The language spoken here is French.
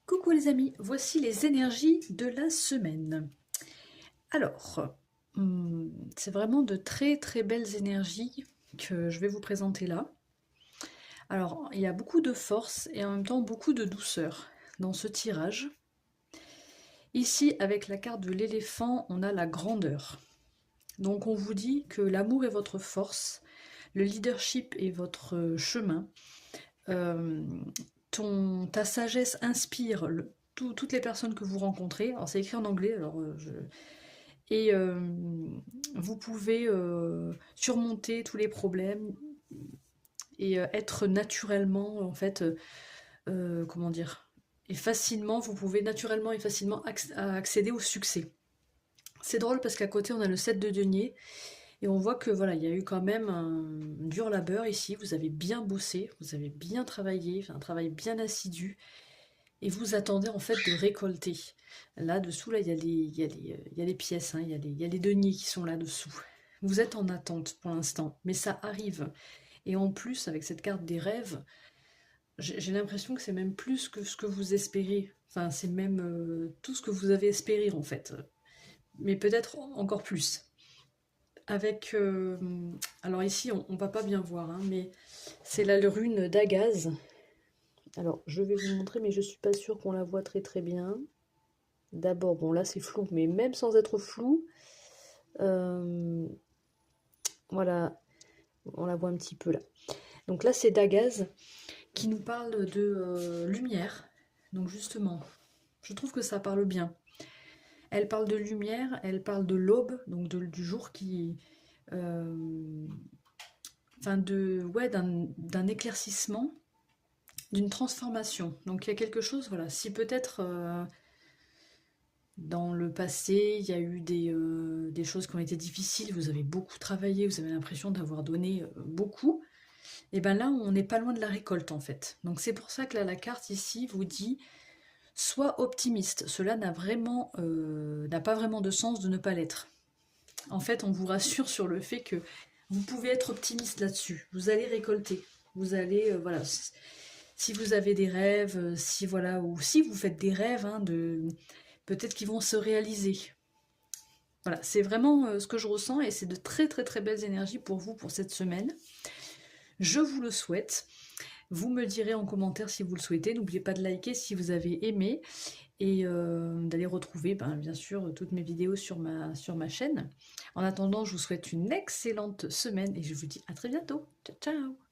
Coucou les amis, voici les énergies de la semaine. Alors, c'est vraiment de très très belles énergies que je vais vous présenter là. Alors, il y a beaucoup de force et en même temps beaucoup de douceur dans ce tirage. Ici, avec la carte de l'éléphant, on a la grandeur. Donc on vous dit que l'amour est votre force, le leadership est votre chemin, ta sagesse inspire toutes les personnes que vous rencontrez. Alors c'est écrit en anglais, et vous pouvez surmonter tous les problèmes et être naturellement, en fait, comment dire, et facilement, vous pouvez naturellement et facilement accéder au succès. C'est drôle parce qu'à côté on a le 7 de denier et on voit que voilà, il y a eu quand même un dur labeur ici, vous avez bien bossé, vous avez bien travaillé, un travail bien assidu, et vous attendez en fait de récolter. Là-dessous, là, il y a les pièces, hein, il y a les deniers qui sont là-dessous. Vous êtes en attente pour l'instant, mais ça arrive. Et en plus, avec cette carte des rêves, j'ai l'impression que c'est même plus que ce que vous espérez. Enfin, c'est même tout ce que vous avez espéré en fait. Mais peut-être encore plus. Avec, alors ici, on va pas bien voir, hein, mais c'est la rune d'Agaz. Alors, je vais vous montrer, mais je suis pas sûre qu'on la voit très très bien. D'abord, bon là c'est flou, mais même sans être flou, voilà, on la voit un petit peu là. Donc là c'est Dagaz qui nous parle de lumière. Donc justement, je trouve que ça parle bien. Elle parle de lumière, elle parle de l'aube, donc du jour qui... enfin ouais, d'un éclaircissement, d'une transformation. Donc il y a quelque chose, voilà, si peut-être... dans le passé, il y a eu des choses qui ont été difficiles, vous avez beaucoup travaillé, vous avez l'impression d'avoir donné beaucoup. Et bien là, on n'est pas loin de la récolte en fait. Donc c'est pour ça que là, la carte ici vous dit sois optimiste. Cela n'a pas vraiment de sens de ne pas l'être. En fait, on vous rassure sur le fait que vous pouvez être optimiste là-dessus. Vous allez récolter. Vous allez, voilà. Si vous avez des rêves, si voilà, ou si vous faites des rêves, hein, peut-être qu'ils vont se réaliser. Voilà, c'est vraiment ce que je ressens et c'est de très très très belles énergies pour vous pour cette semaine. Je vous le souhaite. Vous me direz en commentaire si vous le souhaitez. N'oubliez pas de liker si vous avez aimé et d'aller retrouver bien sûr toutes mes vidéos sur ma chaîne. En attendant, je vous souhaite une excellente semaine et je vous dis à très bientôt. Ciao ciao.